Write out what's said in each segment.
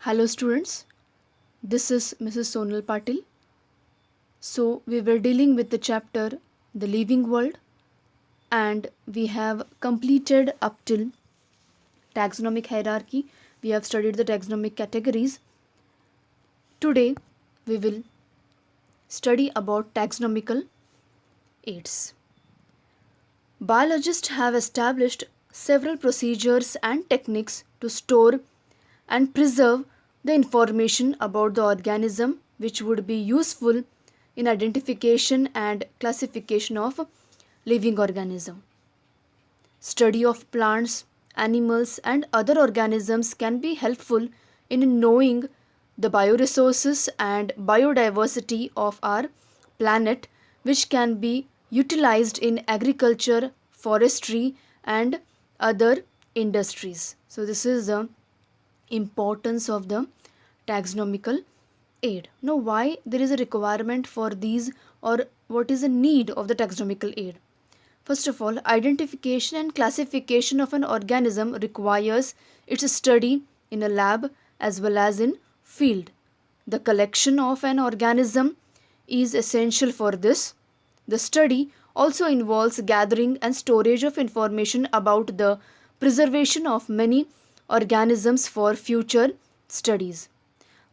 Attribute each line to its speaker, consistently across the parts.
Speaker 1: Hello students, this is Mrs. Sonal Patil. So we were dealing with the chapter The Living World and we have completed up till taxonomic hierarchy. We have studied the taxonomic categories. Today we will study about taxonomical aids. Biologists have established several procedures and techniques to store and preserve the information about the organism which would be useful in identification and classification of living organism. Study of plants, animals and other organisms can be helpful in knowing the bioresources and biodiversity of our planet, which can be utilized in agriculture, forestry and other industries. So this is the importance of the taxonomical aid. Now, why there is a requirement for these, or what is the need of the taxonomical aid? First of all, identification and classification of an organism requires its study in a lab as well as in field. The collection of an organism is essential for this. The study also involves gathering and storage of information about the preservation of many organisms for future studies.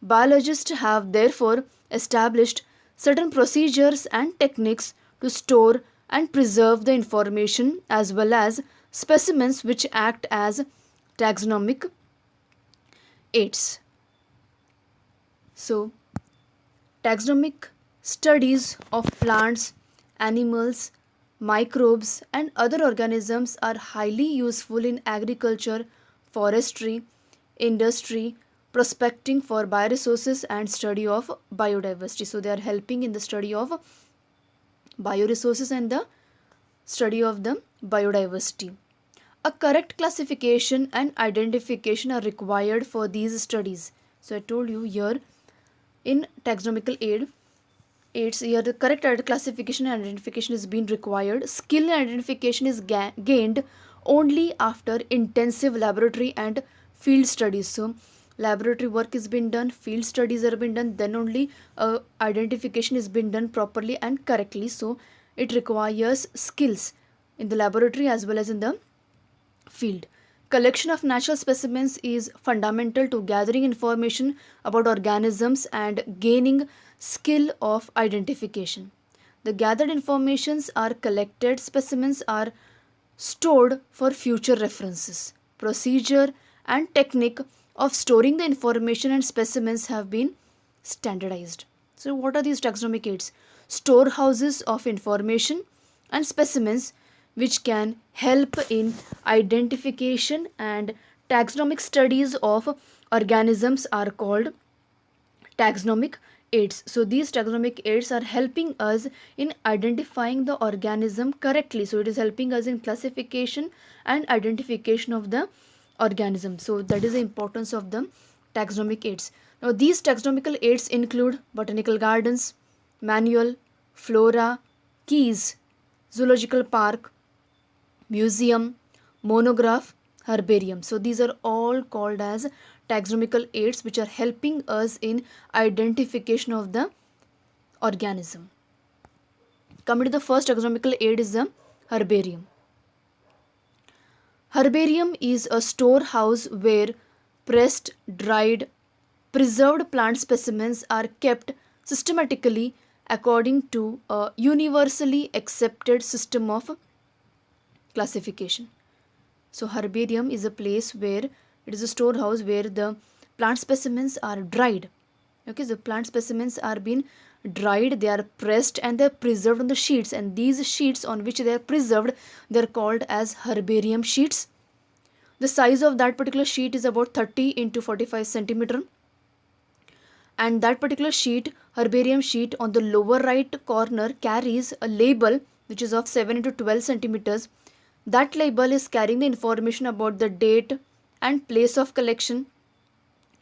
Speaker 1: Biologists have therefore established certain procedures and techniques to store and preserve the information as well as specimens which act as taxonomic aids. So, taxonomic studies of plants, animals, microbes, and other organisms are highly useful in agriculture, forestry, industry, prospecting for bioresources, and study of biodiversity. So, they are helping in the study of bioresources and the study of the biodiversity. A correct classification and identification are required for these studies. So, I told you here in taxonomical aids here the correct classification and identification is being required. Skill and identification is gained only after intensive laboratory and field studies. So laboratory work is being done, field studies are being done, then only identification is being done properly and correctly. So it requires skills in the laboratory as well as in the field. Collection of natural specimens is fundamental to gathering information about organisms and gaining skill of identification. The gathered informations are collected, specimens are stored for future references. Procedure and technique of storing the information and specimens have been standardized. So what are these taxonomic aids? Storehouses of information and specimens which can help in identification and taxonomic studies of organisms are called taxonomic aids. So these taxonomic aids are helping us in identifying the organism correctly. So it is helping us in classification and identification of the organism. So that is the importance of the taxonomic aids. Now these taxonomical aids include botanical gardens, manual, flora, keys, zoological park, museum, monograph, herbarium. So these are all called as taxonomical aids which are helping us in identification of the organism. Coming to the first taxonomical aid is the herbarium. Herbarium is a storehouse where pressed, dried, preserved plant specimens are kept systematically according to a universally accepted system of classification. So herbarium is a place where it is a storehouse where the plant specimens are dried. Okay, the plant specimens are being dried, they are pressed and they are preserved on the sheets, and these sheets on which they are preserved, they are called as herbarium sheets. The size of that particular sheet is about 30 into 45 centimeter, and that particular sheet, herbarium sheet, on the lower right corner carries a label which is of 7 into 12 centimeters. That label is carrying the information about the date and place of collection,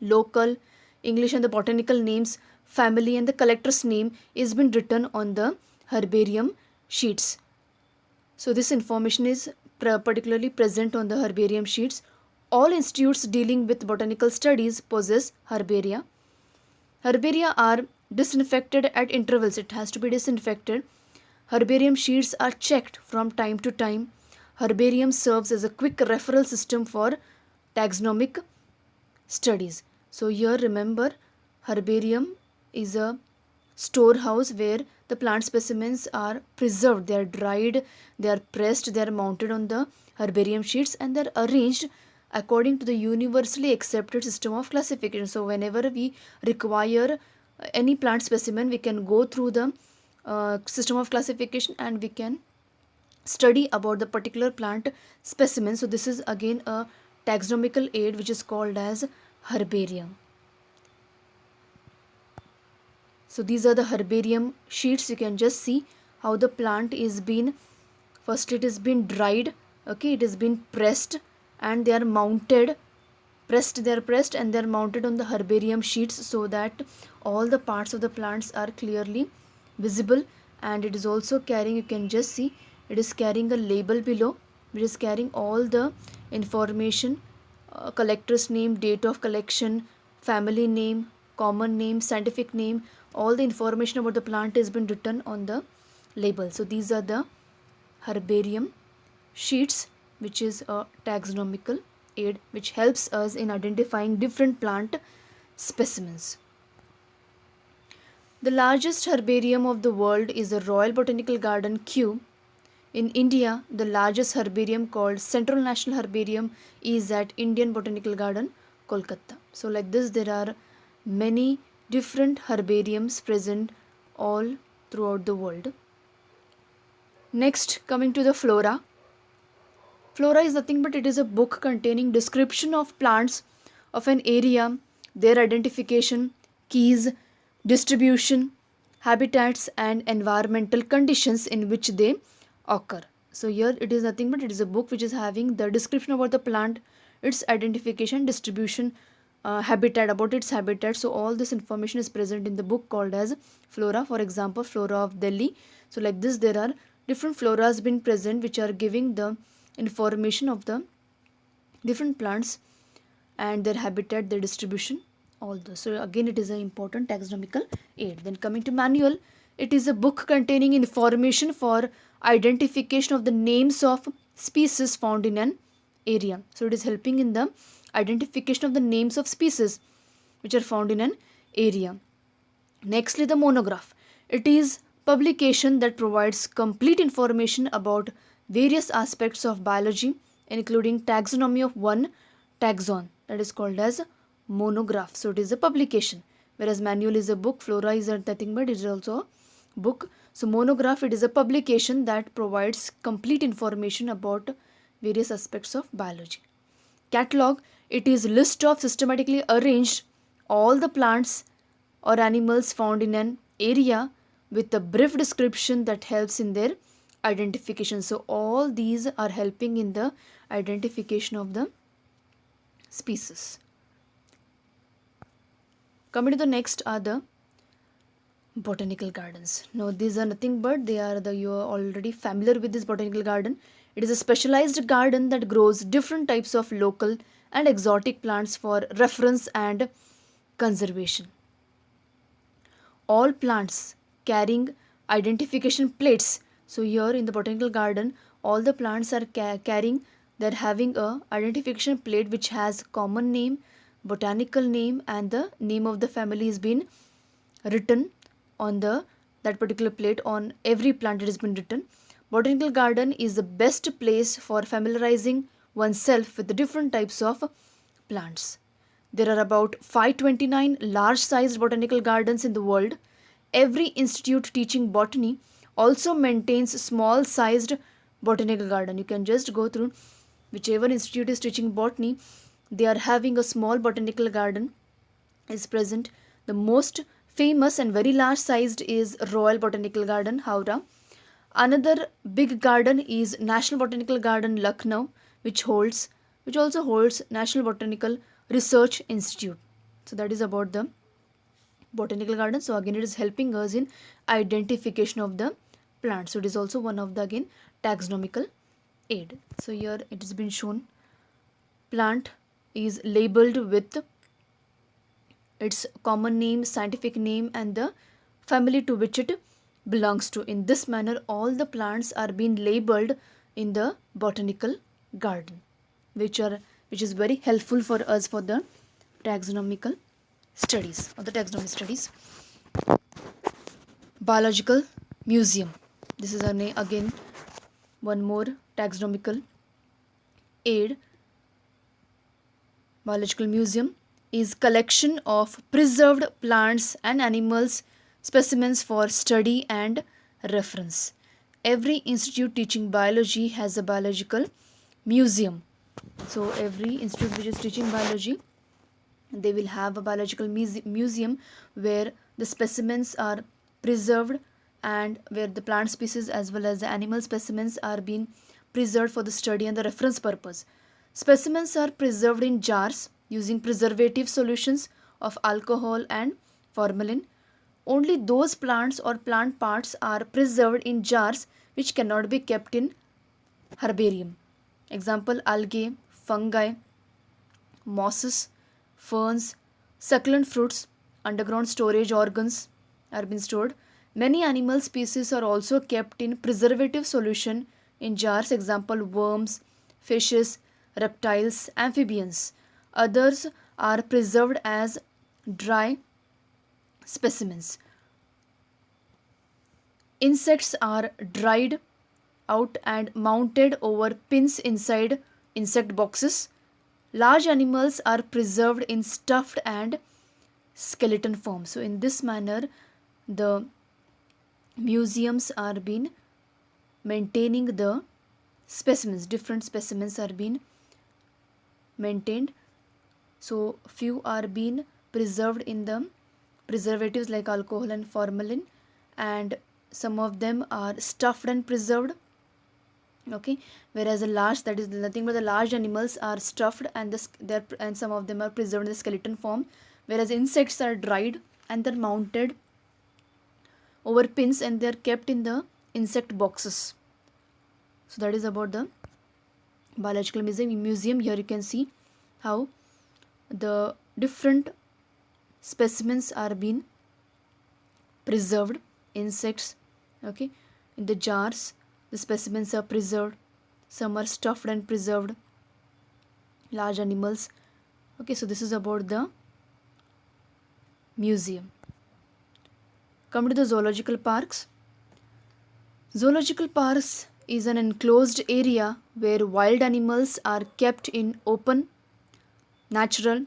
Speaker 1: local, English and the botanical names, family and the collector's name is been written on the herbarium sheets. So this information is particularly present on the herbarium sheets. All institutes dealing with botanical studies possess herbaria. Herbaria are disinfected at intervals. It has to be disinfected. Herbarium sheets are checked from time to time. Herbarium serves as a quick referral system for taxonomic studies. So here remember, herbarium is a storehouse where the plant specimens are preserved. They are dried, they are pressed, they are mounted on the herbarium sheets, and they are arranged according to the universally accepted system of classification. So whenever we require any plant specimen, we can go through the system of classification and we can study about the particular plant specimen. So this is again a taxonomical aid which is called as herbarium. So these are the herbarium sheets. You can just see how the plant is been, first it is been dried, okay, it has been pressed, and they are mounted, they are pressed and they are mounted on the herbarium sheets so that all the parts of the plants are clearly visible. And it is also carrying, you can just see, it is carrying a label below which is carrying all the information, collector's name, date of collection, family name, common name, scientific name, all the information about the plant has been written on the label. So these are the herbarium sheets, which is a taxonomical aid which helps us in identifying different plant specimens. The largest herbarium of the world is the Royal Botanical Garden, Kew. In India, the largest herbarium, called Central National Herbarium, is at Indian Botanical Garden, Kolkata. So like this, there are many different herbariums present all throughout the world. Next, coming to the flora. Flora is nothing but it is a book containing description of plants of an area, their identification, keys, distribution, habitats, and environmental conditions in which they occur. So here it is nothing but it is a book which is having the description about the plant, its identification, distribution, habitat, about its habitat. So all this information is present in the book called as flora. For example, flora of Delhi. So like this, there are different floras been present which are giving the information of the different plants and their habitat, their distribution, all those. So again, it is an important taxonomical aid. Then coming to manual, it is a book containing information for identification of the names of species found in an area. So it is helping in the identification of the names of species which are found in an area. Nextly, the monograph. It is publication that provides complete information about various aspects of biology, including taxonomy of one taxon. That is called as monograph. So it is a publication. Whereas manual is a book, flora is nothing but it is also a book. So monograph, it is a publication that provides complete information about various aspects of biology. Catalog, it is list of systematically arranged all the plants or animals found in an area with a brief description that helps in their identification. So all these are helping in the identification of the species. Coming to the next are the botanical gardens. Now these are nothing but they are the, you are already familiar with this botanical garden. It is a specialized garden that grows different types of local and exotic plants for reference and conservation. All plants carrying identification plates. So here in the botanical garden, all the plants are carrying, they're having a identification plate which has common name, botanical name, and the name of the family has been written on the that particular plate. On every plant it has been written. Botanical garden is the best place for familiarizing oneself with the different types of plants. There are about 529 large sized botanical gardens in the world. Every institute teaching botany also maintains small sized botanical garden. You can just go through whichever institute is teaching botany, they are having a small botanical garden is present. The most famous and very large sized is Royal Botanical Garden, Howrah. Another big garden is National Botanical Garden, Lucknow, which also holds National Botanical Research Institute. So that is about the botanical garden. So again, it is helping us in identification of the plants. So it is also one of the again taxonomical aid. So here it has been shown plant is labeled with its common name, scientific name, and the family to which it belongs to. In this manner, all the plants are being labeled in the botanical garden, which are which is very helpful for us for the taxonomical studies or the taxonomy studies. Biological museum. This is again one more taxonomical aid. Biological museum is collection of preserved plants and animals specimens for study and reference. Every institute teaching biology has a biological museum. So every institute which is teaching biology, they will have a biological museum where the specimens are preserved and where the plant species as well as the animal specimens are being preserved for the study and the reference purpose. Specimens are preserved in jars using preservative solutions of alcohol and formalin. Only those plants or plant parts are preserved in jars which cannot be kept in herbarium. Example: algae, fungi, mosses, ferns, succulent fruits, underground storage organs are being stored. Many animal species are also kept in preservative solution in jars. Example: worms, fishes, reptiles, amphibians. Others are preserved as dry specimens. Insects are dried out and mounted over pins inside insect boxes. Large animals are preserved in stuffed and skeleton form. So in this manner, the museums are being maintaining the specimens. Different specimens are being maintained. So few are being preserved in the preservatives like alcohol and formalin, and some of them are stuffed and preserved. Okay, whereas the large, that is nothing but the large animals are stuffed and and some of them are preserved in the skeleton form, whereas insects are dried and they're mounted over pins and they're kept in the insect boxes. So that is about the biological museum. Here you can see how the different specimens are being preserved. Insects, okay, in the jars the specimens are preserved, some are stuffed and preserved, large animals. Okay, so this is about the museum. Come to the zoological parks. Zoological parks is an enclosed area where wild animals are kept in open, natural,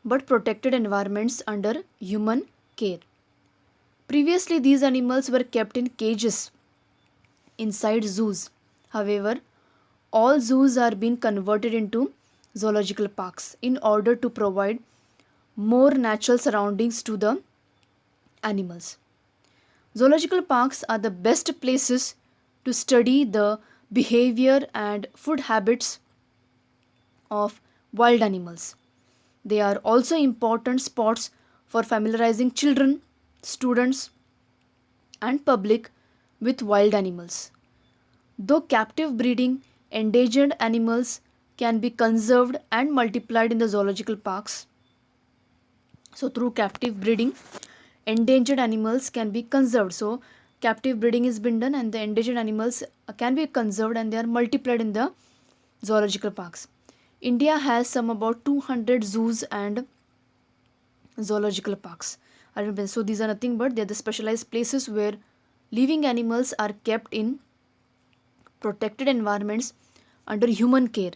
Speaker 1: but protected environments under human care. Previously, these animals were kept in cages inside zoos. However, all zoos are being converted into zoological parks in order to provide more natural surroundings to the animals. Zoological parks are the best places to study the behavior and food habits of wild animals. They are also important spots for familiarizing children, students, and public with wild animals. Though captive breeding, endangered animals can be conserved and multiplied in the zoological parks. So through captive breeding, endangered animals can be conserved. So captive breeding is been done and the endangered animals can be conserved and they are multiplied in the zoological parks. India has some about 200 zoos and zoological parks. So these are nothing but they are the specialized places where living animals are kept in protected environments under human care.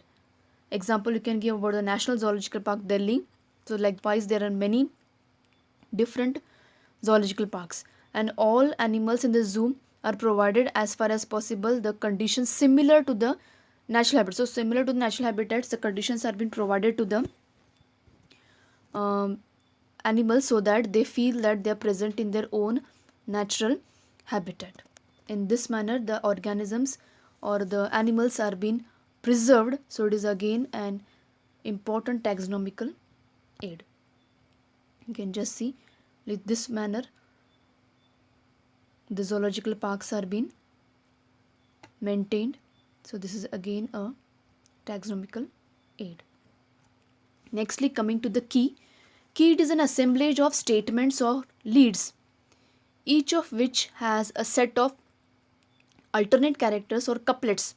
Speaker 1: Example you can give about the National Zoological Park, Delhi. So likewise there are many different zoological parks and all animals in the zoo are provided as far as possible the conditions similar to the natural habitat. So similar to the natural habitats, the conditions are being provided to the animals so that they feel that they are present in their own natural habitat. In this manner, the organisms or the animals are being preserved. So it is again an important taxonomical aid. You can just see with this manner the zoological parks are being maintained. So this is again a taxonomical aid. Nextly, coming to the key. Key, it is an assemblage of statements or leads, each of which has a set of alternate characters or couplets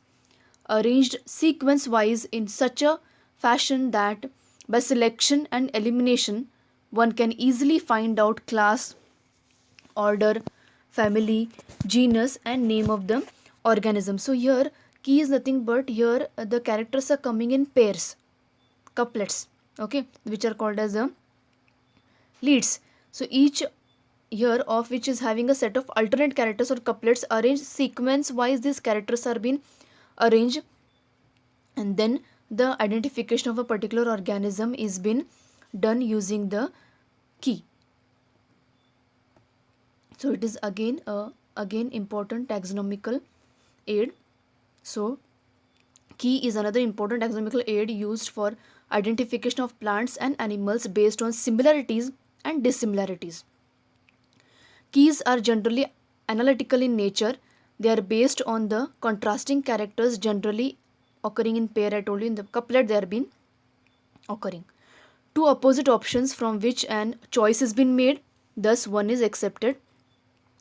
Speaker 1: arranged sequence wise in such a fashion that by selection and elimination one can easily find out class, order, family, genus, and name of the organism. So here key is nothing but here the characters are coming in pairs, couplets, okay, which are called as the leads. So each here of which is having a set of alternate characters or couplets arranged sequence wise. These characters are being arranged, and then the identification of a particular organism is been done using the key. So it is again important taxonomical aid. So key is another important taxonomical aid used for identification of plants and animals based on similarities and dissimilarities. Keys are generally analytical in nature. They are based on the contrasting characters generally occurring in pair. I told you in the couplet they are been occurring. Two opposite options from which an choice has been made. Thus one is accepted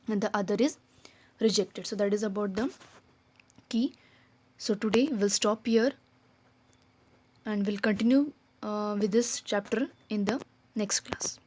Speaker 1: and the other is rejected. So that is about the key. So today we'll stop here and we'll continue with this chapter in the next class.